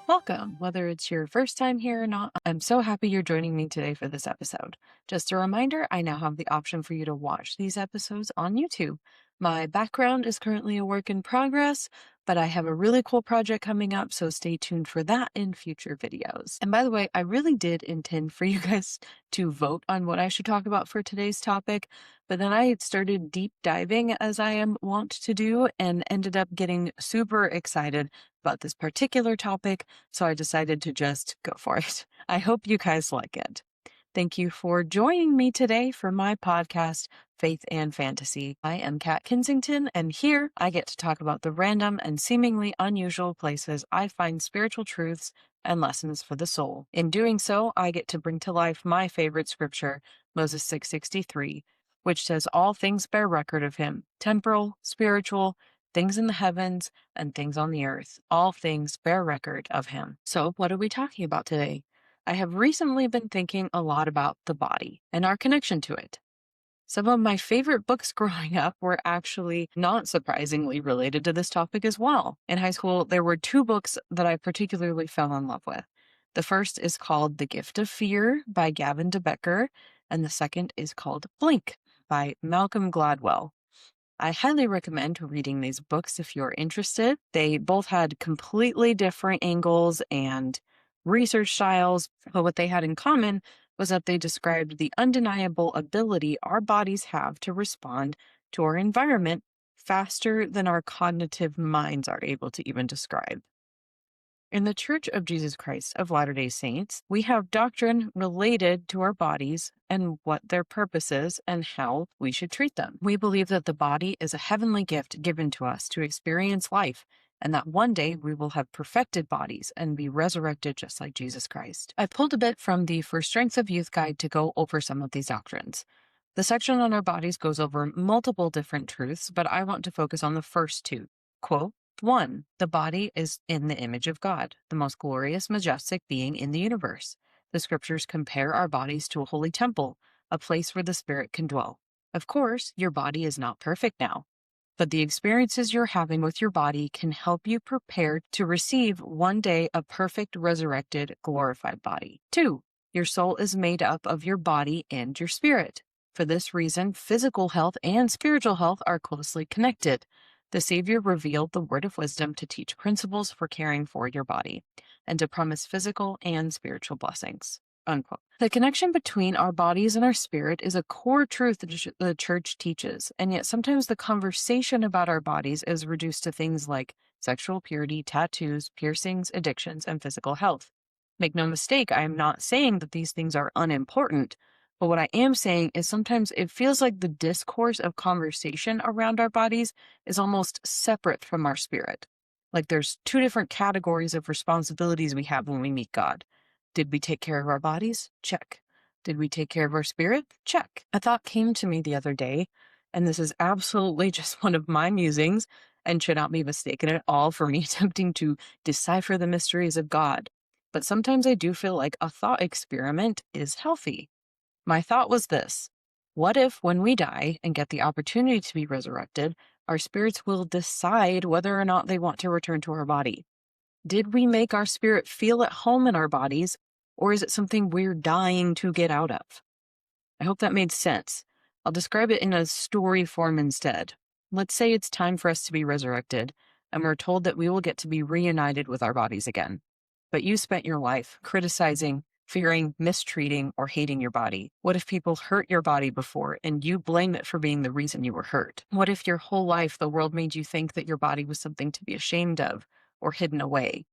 Welcome. Whether it's your first time here or not, I'm so happy you're joining me today for this episode. Just a reminder, I now have the option for you to watch these episodes on YouTube. My background is currently a work in progress, but I have a really cool project coming up, so stay tuned for that in future videos. And by the way, I really did intend for you guys to vote on what I should talk about for today's topic, but then I started deep diving as I am wont to do and ended up getting super excited about this particular topic, so I decided to just go for it. I hope you guys like it. Thank you for joining me today for my podcast, Faith and Fantasy. I am Kat Kensington, and here I get to talk about the random and seemingly unusual places I find spiritual truths and lessons for the soul. In doing so, I get to bring to life my favorite scripture, Moses 6:63, which says all things bear record of him, temporal, spiritual, things in the heavens, and things on the earth. All things bear record of him. So, what are we talking about today? I have recently been thinking a lot about the body and our connection to it. Some of my favorite books growing up were actually not surprisingly related to this topic as well. In high school, there were two books that I particularly fell in love with. The first is called The Gift of Fear by Gavin de Becker, and the second is called Blink by Malcolm Gladwell. I highly recommend reading these books if you're interested. They both had completely different angles and research styles, but what they had in common was that they described the undeniable ability our bodies have to respond to our environment faster than our cognitive minds are able to even describe. In the Church of Jesus Christ of Latter-day Saints, we have doctrine related to our bodies and what their purpose is and how we should treat them. We believe that the body is a heavenly gift given to us to experience life, and that one day we will have perfected bodies and be resurrected just like Jesus Christ. I pulled a bit from the For Strength of Youth guide to go over some of these doctrines. The section on our bodies goes over multiple different truths, but I want to focus on the first two. Quote, 1. The body is in the image of God, the most glorious, majestic being in the universe. The scriptures compare our bodies to a holy temple, a place where the Spirit can dwell. Of course, your body is not perfect now, but the experiences you're having with your body can help you prepare to receive one day a perfect, resurrected, glorified body. 2. Your soul is made up of your body and your spirit. For this reason, physical health and spiritual health are closely connected. The Savior revealed the word of wisdom to teach principles for caring for your body and to promise physical and spiritual blessings. Unquote. The connection between our bodies and our spirit is a core truth that the church teaches, and yet sometimes the conversation about our bodies is reduced to things like sexual purity, tattoos, piercings, addictions, and physical health. Make no mistake, I am not saying that these things are unimportant, but what I am saying is sometimes it feels like the discourse of conversation around our bodies is almost separate from our spirit. Like there's two different categories of responsibilities we have when we meet God. Did we take care of our bodies? Check. Did we take care of our spirit? Check. A thought came to me the other day, and this is absolutely just one of my musings and should not be mistaken at all for me attempting to decipher the mysteries of God. But sometimes I do feel like a thought experiment is healthy. My thought was this: what if when we die and get the opportunity to be resurrected, our spirits will decide whether or not they want to return to our body? Did we make our spirit feel at home in our bodies, or is it something we're dying to get out of? I hope that made sense. I'll describe it in a story form instead. Let's say it's time for us to be resurrected, and we're told that we will get to be reunited with our bodies again. But you spent your life criticizing, fearing, mistreating, or hating your body. What if people hurt your body before and you blame it for being the reason you were hurt? What if your whole life the world made you think that your body was something to be ashamed of or hidden away?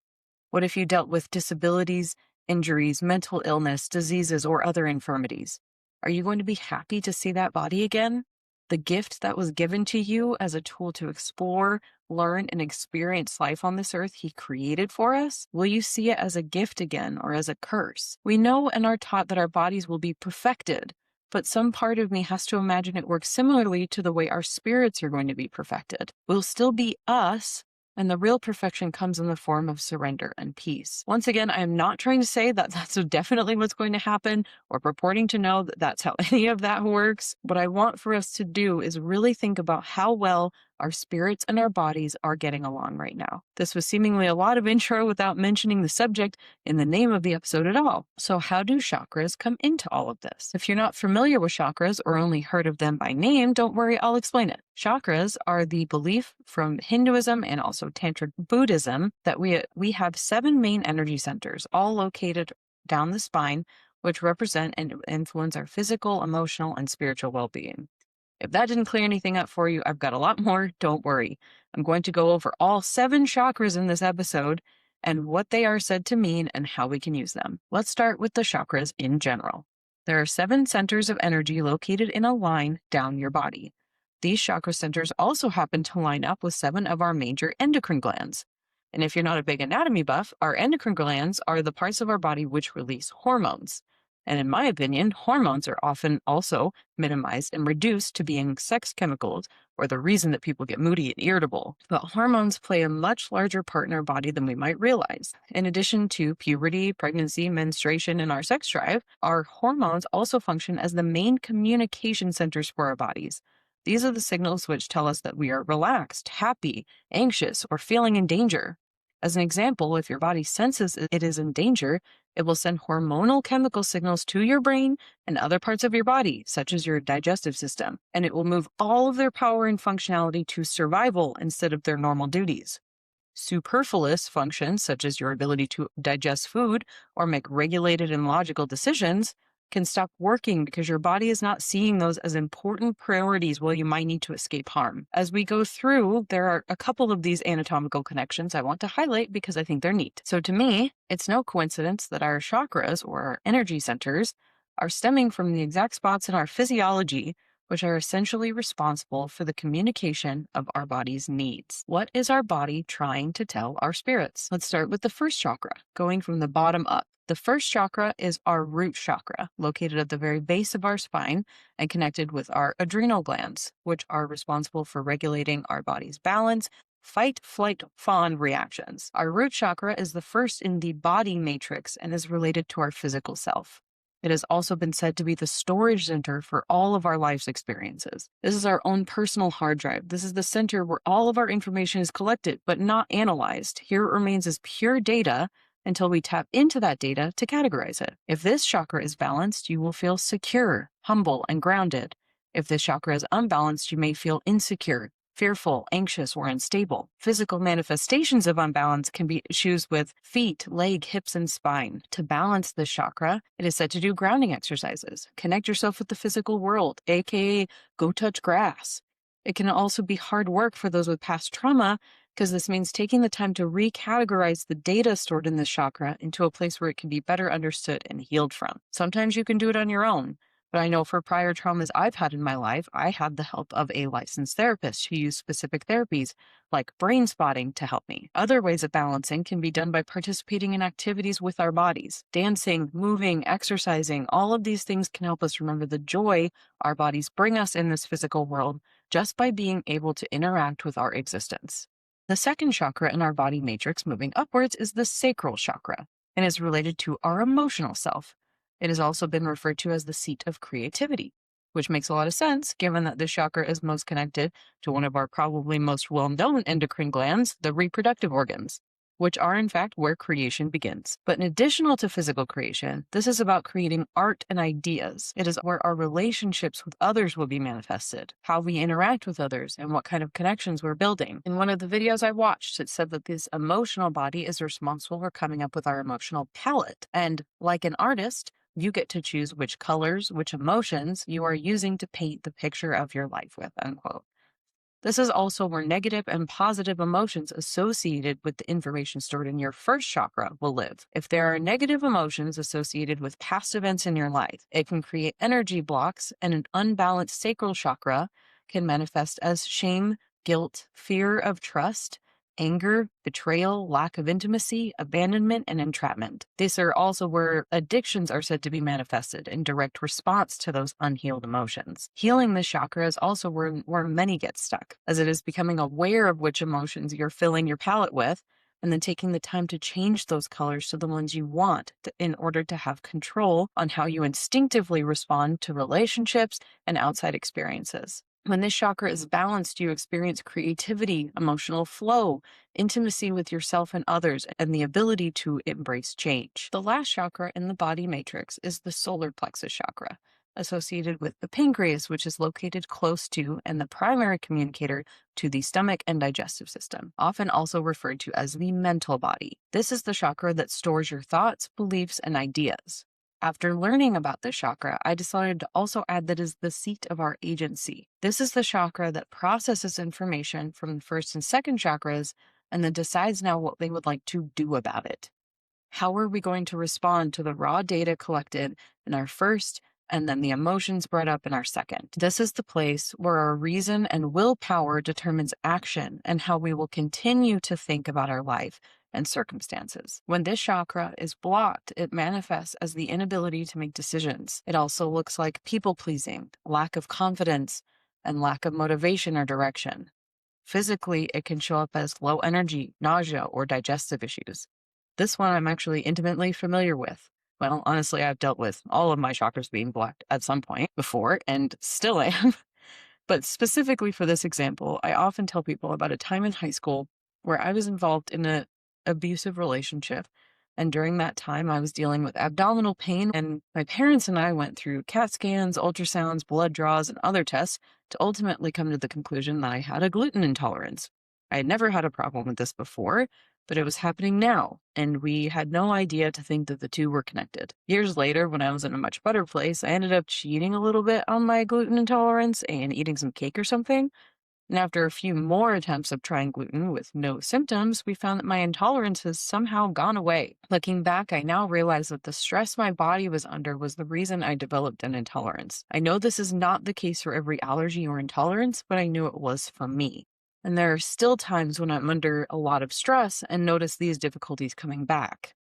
What if you dealt with disabilities, injuries, mental illness, diseases, or other infirmities? Are you going to be happy to see that body again? The gift that was given to you as a tool to explore, learn, and experience life on this earth He created for us? Will you see it as a gift again or as a curse? We know and are taught that our bodies will be perfected, but some part of me has to imagine it works similarly to the way our spirits are going to be perfected. We'll still be us, and the real perfection comes in the form of surrender and peace. Once again, I am not trying to say that that's definitely what's going to happen or purporting to know that that's how any of that works. What I want for us to do is really think about how well our spirits and our bodies are getting along right now. This was seemingly a lot of intro without mentioning the subject in the name of the episode at all. So how do chakras come into all of this? If you're not familiar with chakras or only heard of them by name, don't worry, I'll explain it. Chakras are the belief from Hinduism and also Tantric Buddhism that we have 7 main energy centers, all located down the spine, which represent and influence our physical, emotional, and spiritual well-being. If that didn't clear anything up for you, I've got a lot more. Don't worry. I'm going to go over all 7 chakras in this episode and what they are said to mean and how we can use them. Let's start with the chakras in general. There are 7 centers of energy located in a line down your body. These chakra centers also happen to line up with 7 of our major endocrine glands. And if you're not a big anatomy buff, our endocrine glands are the parts of our body which release hormones. And in my opinion, hormones are often also minimized and reduced to being sex chemicals or the reason that people get moody and irritable. But hormones play a much larger part in our body than we might realize. In addition to puberty, pregnancy, menstruation, and our sex drive, our hormones also function as the main communication centers for our bodies. These are the signals which tell us that we are relaxed, happy, anxious, or feeling in danger. As an example, if your body senses it is in danger, it will send hormonal chemical signals to your brain and other parts of your body, such as your digestive system, and it will move all of their power and functionality to survival instead of their normal duties. Superfluous functions, such as your ability to digest food or make regulated and logical decisions, can stop working because your body is not seeing those as important priorities while you might need to escape harm. As we go through, there are a couple of these anatomical connections I want to highlight because I think they're neat. So to me, it's no coincidence that our chakras, or our energy centers, are stemming from the exact spots in our physiology which are essentially responsible for the communication of our body's needs. What is our body trying to tell our spirits? Let's start with the first chakra, going from the bottom up. The first chakra is our root chakra, located at the very base of our spine and connected with our adrenal glands, which are responsible for regulating our body's balance, fight, flight, fawn reactions. Our root chakra is the first in the body matrix and is related to our physical self. It has also been said to be the storage center for all of our life's experiences. This is our own personal hard drive. This is the center where all of our information is collected, but not analyzed. Here it remains as pure data until we tap into that data to categorize it. If this chakra is balanced, you will feel secure, humble, and grounded. If this chakra is unbalanced, you may feel insecure, fearful, anxious, or unstable. Physical manifestations of unbalance can be issues with feet, leg, hips, and spine. To balance this chakra, it is said to do grounding exercises. Connect yourself with the physical world, aka go touch grass. It can also be hard work for those with past trauma, because this means taking the time to recategorize the data stored in this chakra into a place where it can be better understood and healed from. Sometimes you can do it on your own. But I know for prior traumas I've had in my life, I had the help of a licensed therapist who used specific therapies like brain spotting to help me. Other ways of balancing can be done by participating in activities with our bodies. Dancing, moving, exercising, all of these things can help us remember the joy our bodies bring us in this physical world just by being able to interact with our existence. The second chakra in our body matrix moving upwards is the sacral chakra and is related to our emotional self. It has also been referred to as the seat of creativity, which makes a lot of sense given that this chakra is most connected to one of our probably most well-known endocrine glands, the reproductive organs, which are in fact where creation begins. But in addition to physical creation, this is about creating art and ideas. It is where our relationships with others will be manifested, how we interact with others, and what kind of connections we're building. In one of the videos I watched, it said that this emotional body is responsible for coming up with our emotional palette. And like an artist, you get to choose which colors, which emotions you are using to paint the picture of your life with, unquote. This is also where negative and positive emotions associated with the information stored in your first chakra will live. If there are negative emotions associated with past events in your life, it can create energy blocks, and an unbalanced sacral chakra can manifest as shame, guilt, fear of trust, anger, betrayal, lack of intimacy, abandonment, and entrapment. These are also where addictions are said to be manifested in direct response to those unhealed emotions. Healing this chakra is also where many get stuck, as it is becoming aware of which emotions you're filling your palette with, and then taking the time to change those colors to the ones you want in order to have control on how you instinctively respond to relationships and outside experiences. When this chakra is balanced, you experience creativity, emotional flow, intimacy with yourself and others, and the ability to embrace change. The last chakra in the body matrix is the solar plexus chakra, associated with the pancreas, which is located close to and the primary communicator to the stomach and digestive system, often also referred to as the mental body. This is the chakra that stores your thoughts, beliefs, and ideas. After learning about this chakra, I decided to also add that it is the seat of our agency. This is the chakra that processes information from the first and second chakras and then decides now what they would like to do about it. How are we going to respond to the raw data collected in our first and then the emotions brought up in our second? This is the place where our reason and willpower determines action and how we will continue to think about our life and circumstances. When this chakra is blocked, it manifests as the inability to make decisions. It also looks like people pleasing, lack of confidence, and lack of motivation or direction. Physically, it can show up as low energy, nausea, or digestive issues. This one I'm actually intimately familiar with. Well, honestly, I've dealt with all of my chakras being blocked at some point before and still am. But specifically for this example, I often tell people about a time in high school where I was involved in an abusive relationship. And during that time, I was dealing with abdominal pain, and my parents and I went through CAT scans, ultrasounds, blood draws, and other tests to ultimately come to the conclusion that I had a gluten intolerance. I had never had a problem with this before, but it was happening now, and we had no idea to think that the two were connected. Years later, when I was in a much better place, I ended up cheating a little bit on my gluten intolerance and eating some cake or something. And after a few more attempts of trying gluten with no symptoms, we found that my intolerance has somehow gone away. Looking back, I now realize that the stress my body was under was the reason I developed an intolerance. I know this is not the case for every allergy or intolerance, but I knew it was for me. And there are still times when I'm under a lot of stress and notice these difficulties coming back.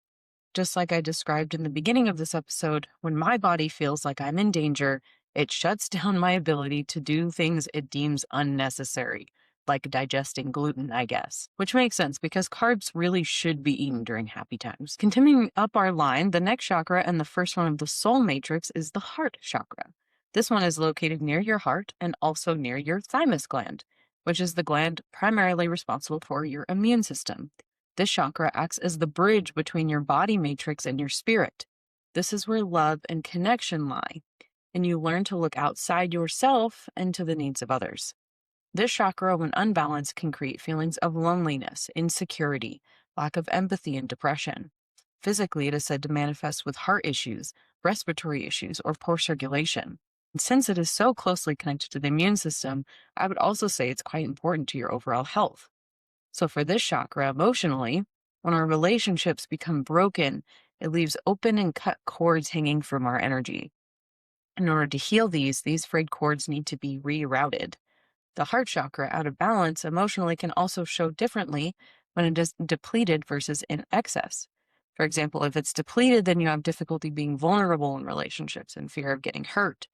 Just like I described in the beginning of this episode, when my body feels like I'm in danger, it shuts down my ability to do things it deems unnecessary, like digesting gluten, I guess. Which makes sense because carbs really should be eaten during happy times. Continuing up our line, the next chakra and the first one of the soul matrix is the heart chakra. This one is located near your heart and also near your thymus gland, which is the gland primarily responsible for your immune system. This chakra acts as the bridge between your body matrix and your spirit. This is where love and connection lie, and you learn to look outside yourself and to the needs of others. This chakra, when unbalanced, can create feelings of loneliness, insecurity, lack of empathy, and depression. Physically, it is said to manifest with heart issues, respiratory issues, or poor circulation. And since it is so closely connected to the immune system, I would also say it's quite important to your overall health. So for this chakra, emotionally, when our relationships become broken, it leaves open and cut cords hanging from our energy. In order to heal these frayed cords need to be rerouted. The heart chakra, out of balance emotionally, can also show differently when it is depleted versus in excess. For example, if it's depleted, then you have difficulty being vulnerable in relationships and fear of getting hurt.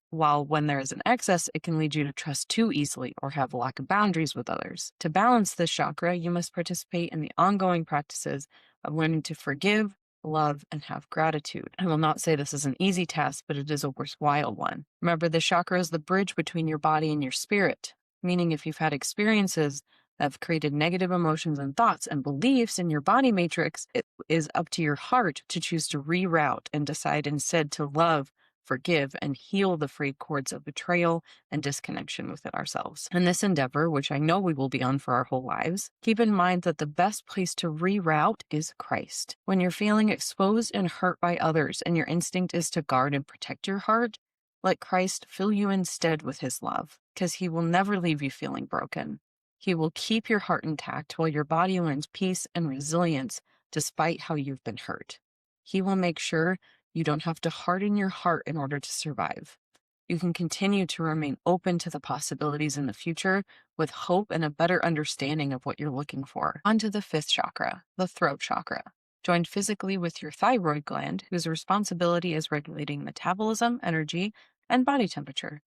While when there is an excess, it can lead you to trust too easily or have a lack of boundaries with others. To balance this chakra, you must participate in the ongoing practices of learning to forgive, love, and have gratitude. I will not say this is an easy task, but it is a worthwhile one. Remember, the chakra is the bridge between your body and your spirit, meaning if you've had experiences that have created negative emotions and thoughts and beliefs in your body matrix, it is up to your heart to choose to reroute and decide instead to love, forgive, and heal the frayed cords of betrayal and disconnection within ourselves. In this endeavor, which I know we will be on for our whole lives, keep in mind that the best place to reroute is Christ. When you're feeling exposed and hurt by others and your instinct is to guard and protect your heart, let Christ fill you instead with his love, because he will never leave you feeling broken. He will keep your heart intact while your body learns peace and resilience despite how you've been hurt. He will make sure you don't have to harden your heart in order to survive. You can continue to remain open to the possibilities in the future with hope and a better understanding of what you're looking for. On to the fifth chakra, the throat chakra, joined physically with your thyroid gland, whose responsibility is regulating metabolism, energy, and body temperature.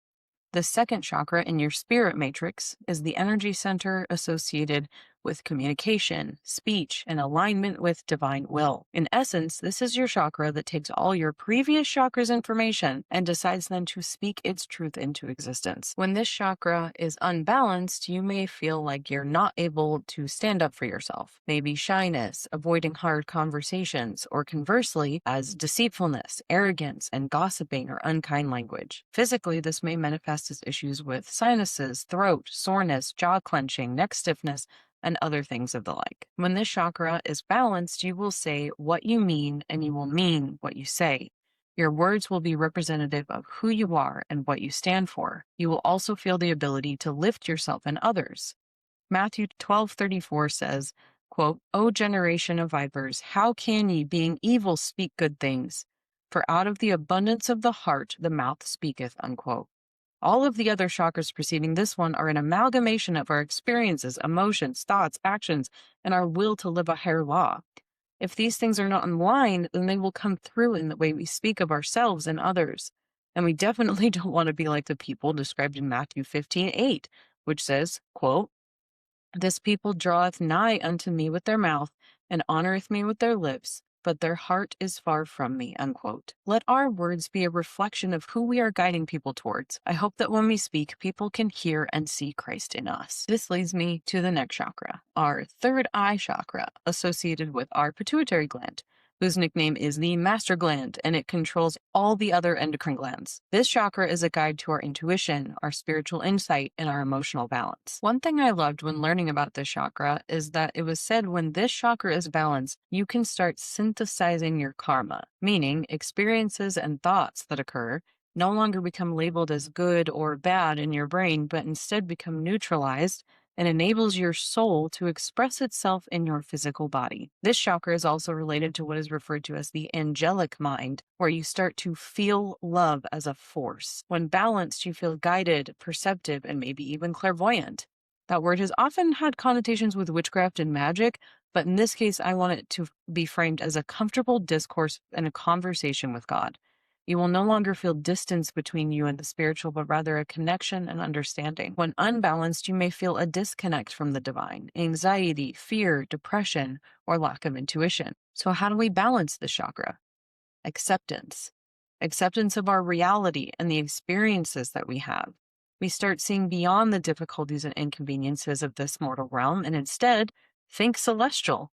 The second chakra in your spirit matrix is the energy center associated with communication, speech, and alignment with divine will. In essence, this is your chakra that takes all your previous chakras' information and decides then to speak its truth into existence. When this chakra is unbalanced, you may feel like you're not able to stand up for yourself. Maybe shyness, avoiding hard conversations, or conversely, as deceitfulness, arrogance, and gossiping or unkind language. Physically, this may manifest as issues with sinuses, throat, soreness, jaw clenching, neck stiffness, and other things of the like. When this chakra is balanced, you will say what you mean and you will mean what you say. Your words will be representative of who you are and what you stand for. You will also feel the ability to lift yourself and others. Matthew 12:34 says, quote, O generation of vipers, how can ye, being evil, speak good things? For out of the abundance of the heart the mouth speaketh, unquote. All of the other chakras preceding this one are an amalgamation of our experiences, emotions, thoughts, actions, and our will to live a higher law. If these things are not in line, then they will come through in the way we speak of ourselves and others. And we definitely don't want to be like the people described in Matthew 15:8, which says, quote, This people draweth nigh unto me with their mouth, and honoreth me with their lips, but their heart is far from me, unquote. Let our words be a reflection of who we are guiding people towards. I hope that when we speak, people can hear and see Christ in us. This leads me to the next chakra, our third eye chakra, associated with our pituitary gland, whose nickname is the master gland, and it controls all the other endocrine glands. This chakra is a guide to our intuition, our spiritual insight, and our emotional balance. One thing I loved when learning about this chakra is that it was said when this chakra is balanced, you can start synthesizing your karma, meaning experiences and thoughts that occur no longer become labeled as good or bad in your brain, but instead become neutralized and enables your soul to express itself in your physical body. This chakra is also related to what is referred to as the angelic mind, where you start to feel love as a force. When balanced, you feel guided, perceptive, and maybe even clairvoyant. That word has often had connotations with witchcraft and magic, but in this case, I want it to be framed as a comfortable discourse and a conversation with God. You will no longer feel distance between you and the spiritual, but rather a connection and understanding. When unbalanced, you may feel a disconnect from the divine, anxiety, fear, depression, or lack of intuition. So how do we balance this chakra? Acceptance. Acceptance of our reality and the experiences that we have. We start seeing beyond the difficulties and inconveniences of this mortal realm and instead think celestial.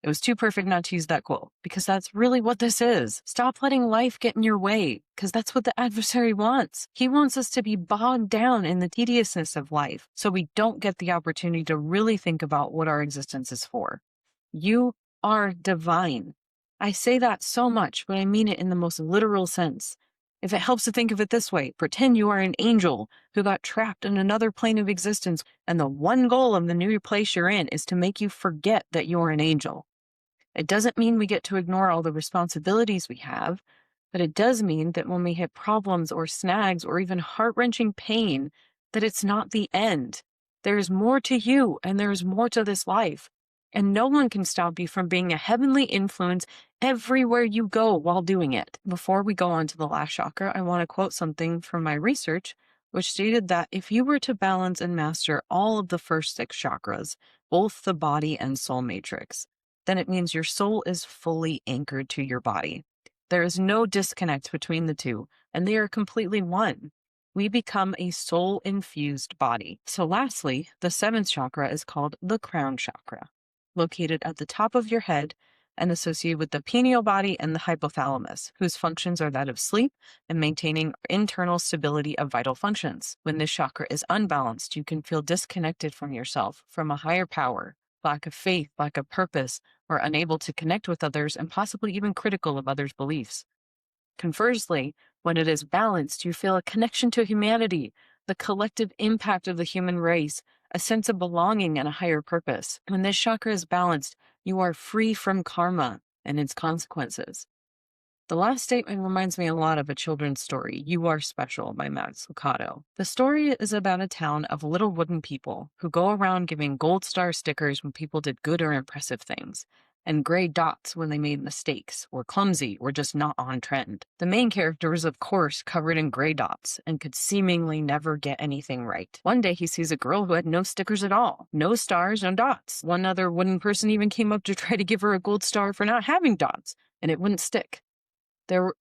It was too perfect not to use that quote, because that's really what this is. Stop letting life get in your way, because that's what the adversary wants. He wants us to be bogged down in the tediousness of life, so we don't get the opportunity to really think about what our existence is for. You are divine. I say that so much, but I mean it in the most literal sense. If it helps to think of it this way, pretend you are an angel who got trapped in another plane of existence, and the one goal of the new place you're in is to make you forget that you're an angel. It doesn't mean we get to ignore all the responsibilities we have, but it does mean that when we hit problems or snags or even heart-wrenching pain, that it's not the end. There's more to you and there's more to this life. And no one can stop you from being a heavenly influence everywhere you go while doing it. Before we go on to the last chakra, I want to quote something from my research, which stated that if you were to balance and master all of the first 6 chakras, both the body and soul matrix, then it means your soul is fully anchored to your body. There is no disconnect between the two, and they are completely one. We become a soul-infused body. So lastly, the 7th chakra is called the crown chakra, located at the top of your head and associated with the pineal body and the hypothalamus, whose functions are that of sleep and maintaining internal stability of vital functions. When this chakra is unbalanced, you can feel disconnected from yourself, from a higher power, lack of faith, lack of purpose, or unable to connect with others and possibly even critical of others' beliefs. Conversely, when it is balanced, you feel a connection to humanity, the collective impact of the human race, a sense of belonging and a higher purpose. When this chakra is balanced, you are free from karma and its consequences. The last statement reminds me a lot of a children's story, You Are Special by Max Lucado. The story is about a town of little wooden people who go around giving gold star stickers when people did good or impressive things. and gray dots when they made mistakes, were clumsy, or just not on trend. The main character was, of course, covered in gray dots and could seemingly never get anything right. One day he sees a girl who had no stickers at all, no stars, no dots. One other wooden person even came up to try to give her a gold star for not having dots, and it wouldn't stick.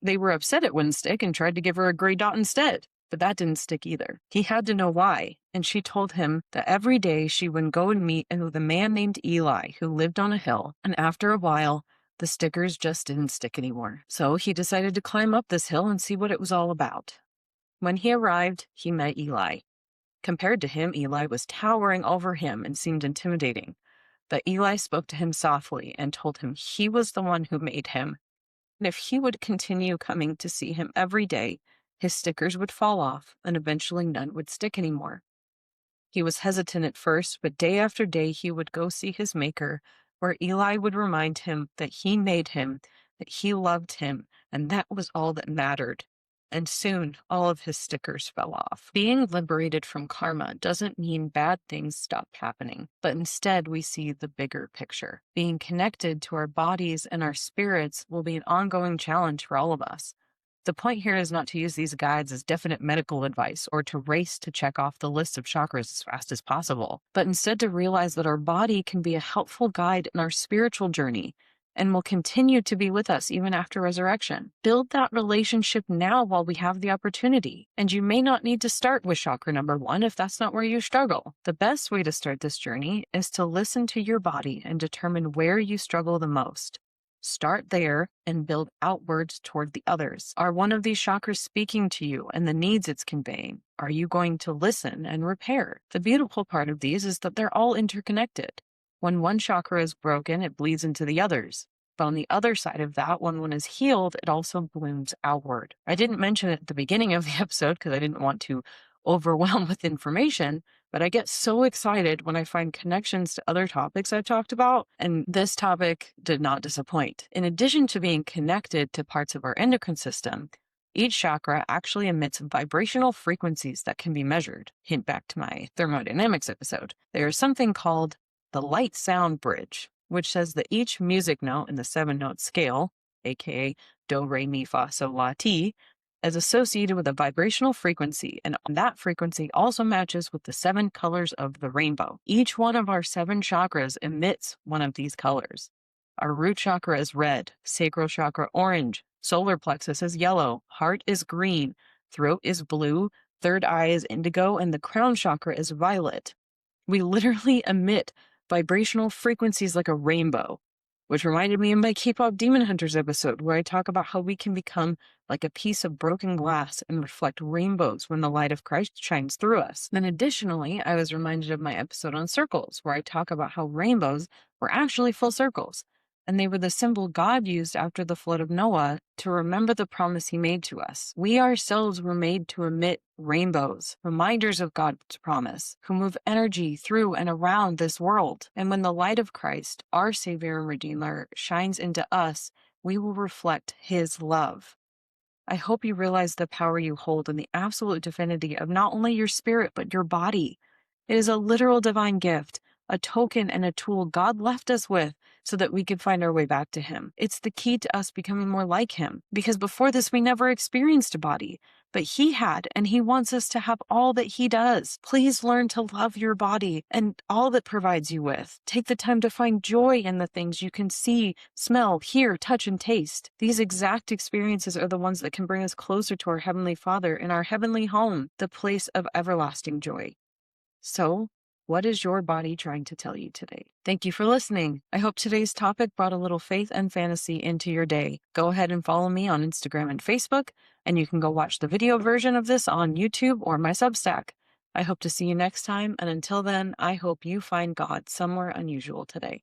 They were upset it wouldn't stick and tried to give her a gray dot instead. But that didn't stick either. He had to know why, and she told him that every day she would go and meet with a man named Eli who lived on a hill, and after a while, the stickers just didn't stick anymore. So he decided to climb up this hill and see what it was all about. When he arrived, he met Eli. Compared to him, Eli was towering over him and seemed intimidating. But Eli spoke to him softly and told him he was the one who made him, and if he would continue coming to see him every day, his stickers would fall off, and eventually none would stick anymore. He was hesitant at first, but day after day he would go see his maker, where Eli would remind him that he made him, that he loved him, and that was all that mattered. And soon, all of his stickers fell off. Being liberated from karma doesn't mean bad things stop happening, but instead we see the bigger picture. Being connected to our bodies and our spirits will be an ongoing challenge for all of us. The point here is not to use these guides as definite medical advice or to race to check off the list of chakras as fast as possible, but instead to realize that our body can be a helpful guide in our spiritual journey and will continue to be with us even after resurrection. Build that relationship now while we have the opportunity. And you may not need to start with chakra number 1 if that's not where you struggle. The best way to start this journey is to listen to your body and determine where you struggle the most. Start there and build outwards toward the others. Are one of these chakras speaking to you and the needs it's conveying? Are you going to listen and repair? The beautiful part of these is that they're all interconnected. When one chakra is broken, it bleeds into the others. But on the other side of that, when one is healed, it also blooms outward. I didn't mention it at the beginning of the episode because I didn't want to overwhelm with information, but I get so excited when I find connections to other topics I've talked about, and this topic did not disappoint. In addition to being connected to parts of our endocrine system, each chakra actually emits vibrational frequencies that can be measured. Hint back to my thermodynamics episode. There is something called the light sound bridge, which says that each music note in the 7-note scale, aka do, re, mi, fa, sol, la, ti, is associated with a vibrational frequency, and that frequency also matches with the 7 colors of the rainbow. Each one of our 7 chakras emits one of these colors. Our root chakra is red, sacral chakra orange, solar plexus is yellow, heart is green, throat is blue, third eye is indigo, and the crown chakra is violet. We literally emit vibrational frequencies like a rainbow, which reminded me of my K-pop Demon Hunters episode where I talk about how we can become like a piece of broken glass and reflect rainbows when the light of Christ shines through us. Then additionally, I was reminded of my episode on circles where I talk about how rainbows were actually full circles, and they were the symbol God used after the flood of Noah to remember the promise he made to us. We ourselves were made to emit rainbows, reminders of God's promise, who move energy through and around this world. And when the light of Christ, our Savior and Redeemer, shines into us, we will reflect his love. I hope you realize the power you hold in the absolute divinity of not only your spirit, but your body. It is a literal divine gift, a token and a tool God left us with so that we could find our way back to him. It's the key to us becoming more like him, because before this we never experienced a body, but he had, and he wants us to have all that he does. Please learn to love your body and all that provides you with. Take the time to find joy in the things you can see, smell, hear, touch, and taste. These exact experiences are the ones that can bring us closer to our Heavenly Father in our heavenly home, the place of everlasting joy. So, what is your body trying to tell you today? Thank you for listening. I hope today's topic brought a little faith and fantasy into your day. Go ahead and follow me on Instagram and Facebook, and you can go watch the video version of this on YouTube or my Substack. I hope to see you next time, and until then, I hope you find God somewhere unusual today.